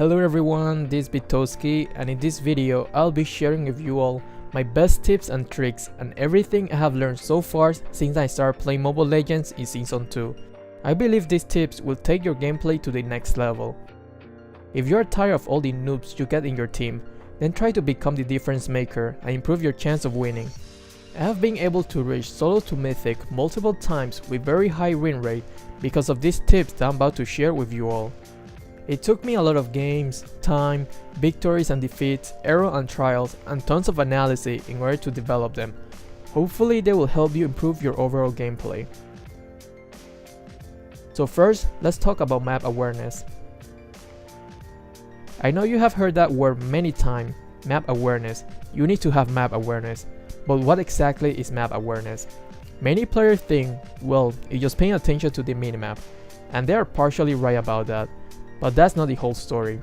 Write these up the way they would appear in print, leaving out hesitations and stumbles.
Hello everyone, this is Bitoski, and in this video I'll be sharing with you all my best tips and tricks and everything I have learned so far since I started playing Mobile Legends in Season 2. I believe these tips will take your gameplay to the next level. If you are tired of all the noobs you get in your team, then try to become the difference maker and improve your chance of winning. I have been able to reach solo to mythic multiple times with very high win rate because of these tips that I'm about to share with you all. It took me a lot of games, time, victories and defeats, error and trials, and tons of analysis in order to develop them. Hopefully they will help you improve your overall gameplay. So first, let's talk about map awareness. I know you have heard that word many times, map awareness. You need to have map awareness. But what exactly is map awareness? Many players think, well, it's just paying attention to the minimap, and they are partially right about that. But that's not the whole story.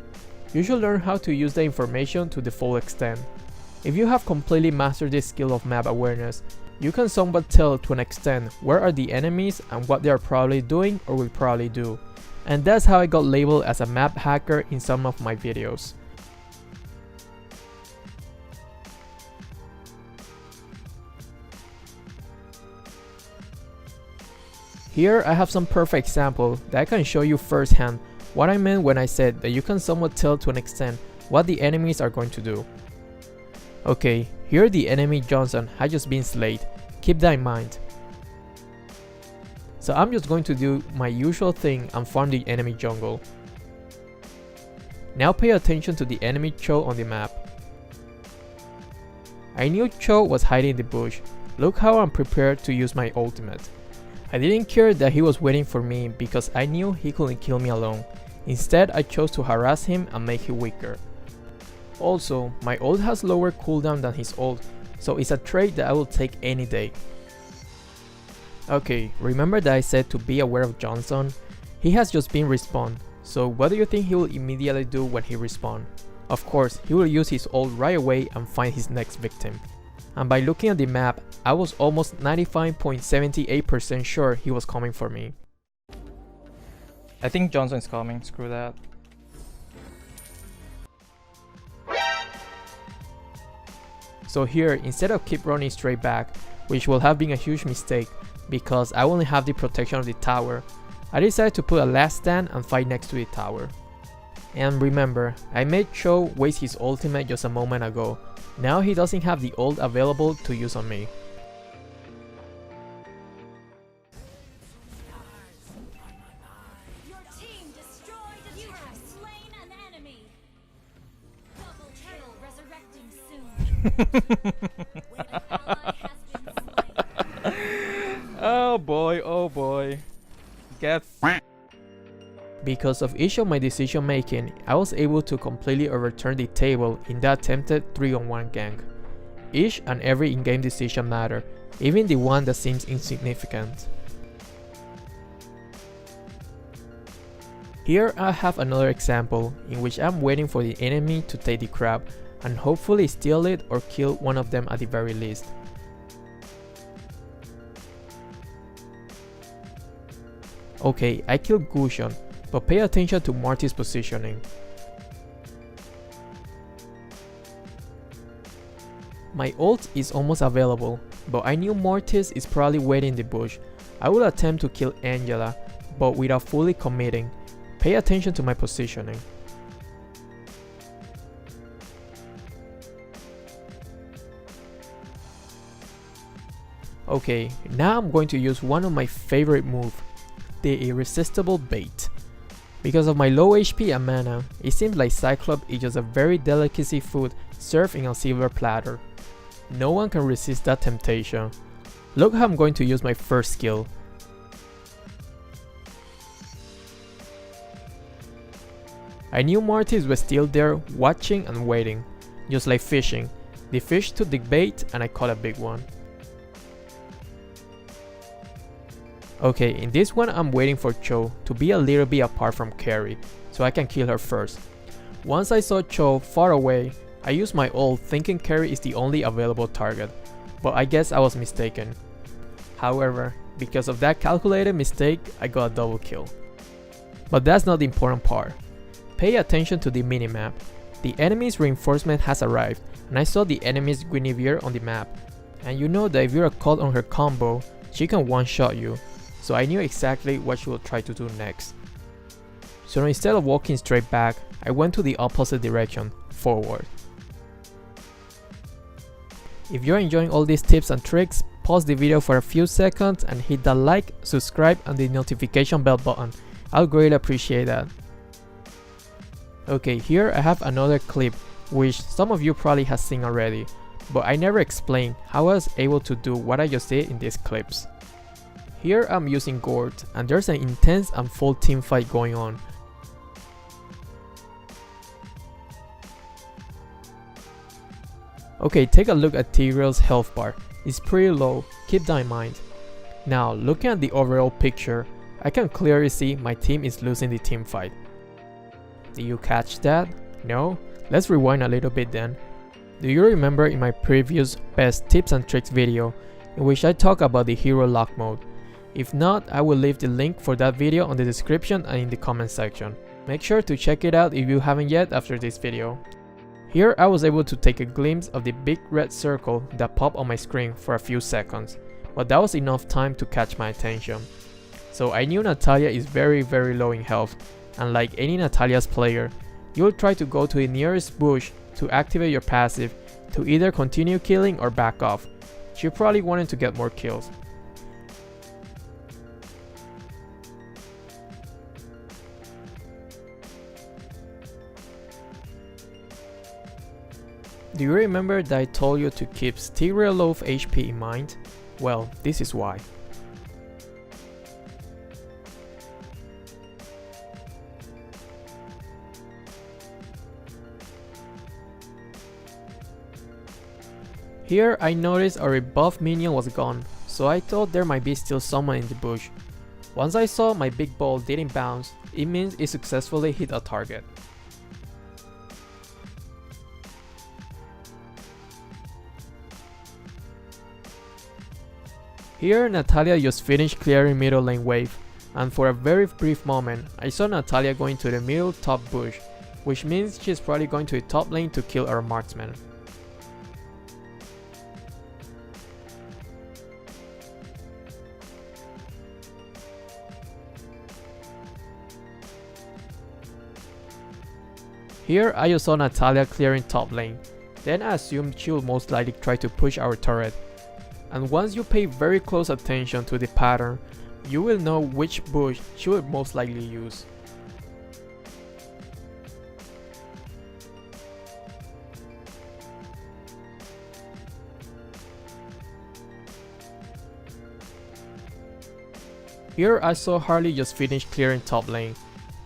You should learn how to use the information to the full extent. If you have completely mastered this skill of map awareness, you can somewhat tell to an extent where are the enemies and what they are probably doing or will probably do. And that's how I got labeled as a map hacker in some of my videos. Here I have some perfect example that I can show you firsthand what I meant when I said that you can somewhat tell to an extent what the enemies are going to do. Okay, here the enemy Johnson has just been slayed, keep that in mind. So I'm just going to do my usual thing and farm the enemy jungle. Now pay attention to the enemy Cho on the map. I knew Cho was hiding in the bush. Look how I'm prepared to use my ultimate. I didn't care that he was waiting for me because I knew he couldn't kill me alone. Instead, I chose to harass him and make him weaker. Also, my ult has lower cooldown than his ult, so it's a trait that I will take any day. Okay, remember that I said to be aware of Johnson? He has just been respawned, so what do you think he will immediately do when he respawns? Of course, he will use his ult right away and find his next victim. And by looking at the map, I was almost 95.78% sure he was coming for me. I think Johnson is coming, screw that. So here, instead of keep running straight back, which will have been a huge mistake because I only have the protection of the tower, I decided to put a last stand and fight next to the tower. And remember, I made Cho waste his ultimate just a moment ago. Now he doesn't have the ult available to use on me. Oh boy, get Because of each of my decision making, I was able to completely overturn the table in that attempted 3-on-1 gank. Each and every in-game decision matter, even the one that seems insignificant. Here I have another example in which I'm waiting for the enemy to take the crab and hopefully steal it or kill one of them at the very least. Okay, I killed Gusion, but pay attention to Marty's positioning. My ult is almost available, but I knew Mortis is probably waiting in the bush. I will attempt to kill Angela, but without fully committing. Pay attention to my positioning. Okay, now I'm going to use one of my favorite moves, the irresistible bait. Because of my low HP and mana, it seems like Cyclops is just a very delicacy food served in a silver platter. No one can resist that temptation. Look how I'm going to use my first skill. I knew Martis was still there watching and waiting, just like fishing. The fish took the bait and I caught a big one. Okay, in this one I'm waiting for Cho to be a little bit apart from Carrie, so I can kill her first. Once I saw Cho far away, I used my ult thinking Carrie is the only available target, but I guess I was mistaken. However, because of that calculated mistake, I got a double kill. But that's not the important part. Pay attention to the minimap. The enemy's reinforcement has arrived, and I saw the enemy's Guinevere on the map. And you know that if you're caught on her combo, she can one-shot you, so I knew exactly what she will try to do next. So instead of walking straight back, I went to the opposite direction, forward. If you're enjoying all these tips and tricks, pause the video for a few seconds and hit that like, subscribe and the notification bell button. I'll greatly appreciate that. Okay, here I have another clip which some of you probably have seen already, but I never explained how I was able to do what I just did in these clips. Here I'm using Gord and there's an intense and full team fight going on. Okay, take a look at Tigreal's health bar. It's pretty low, keep that in mind. Now, looking at the overall picture, I can clearly see my team is losing the team fight. Did you catch that? No? Let's rewind a little bit then. Do you remember in my previous best tips and tricks video, in which I talk about the hero lock mode? If not, I will leave the link for that video on the description and in the comment section. Make sure to check it out if you haven't yet after this video. Here I was able to take a glimpse of the big red circle that popped on my screen for a few seconds, but that was enough time to catch my attention. So I knew Natalia is very low in health, and like any Natalia's player, you will try to go to the nearest bush to activate your passive to either continue killing or back off. She probably wanted to get more kills. Do you remember that I told you to keep Tigreal low of HP in mind? Well, this is why. Here I noticed our buff minion was gone, so I thought there might be still someone in the bush. Once I saw my big ball didn't bounce, it means it successfully hit a target. Here Natalia just finished clearing middle lane wave, and for a very brief moment I saw Natalia going to the middle top bush, which means she's probably going to the top lane to kill our marksman. Here I just saw Natalia clearing top lane, then I assumed she will most likely try to push our turret. And once you pay very close attention to the pattern, you will know which bush she will most likely use. Here I saw Harley just finish clearing top lane,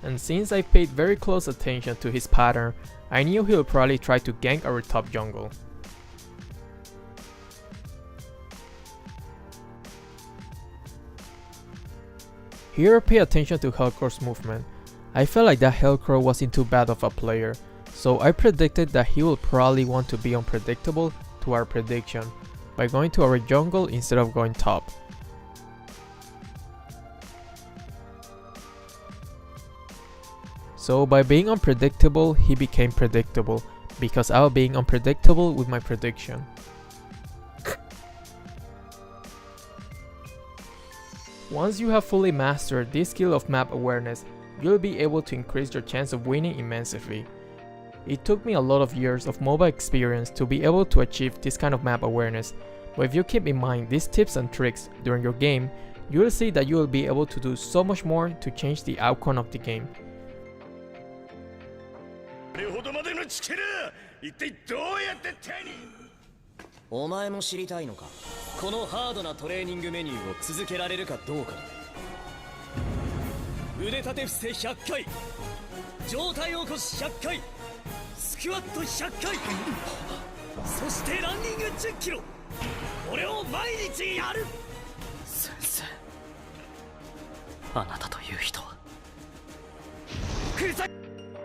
and since I paid very close attention to his pattern, I knew he would probably try to gank our top jungle. Here pay attention to Hellcro's movement. I felt like that Hellcro wasn't too bad of a player, so I predicted that he will probably want to be unpredictable to our prediction, by going to our jungle instead of going top. So by being unpredictable, he became predictable, because I was being unpredictable with my prediction. Once you have fully mastered this skill of map awareness, you'll be able to increase your chance of winning immensely. It took me a lot of years of mobile experience to be able to achieve this kind of map awareness, but if you keep in mind these tips and tricks during your game, you will see that you will be able to do so much more to change the outcome of the game.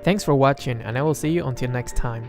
Thanks for watching, and I will see you until next time.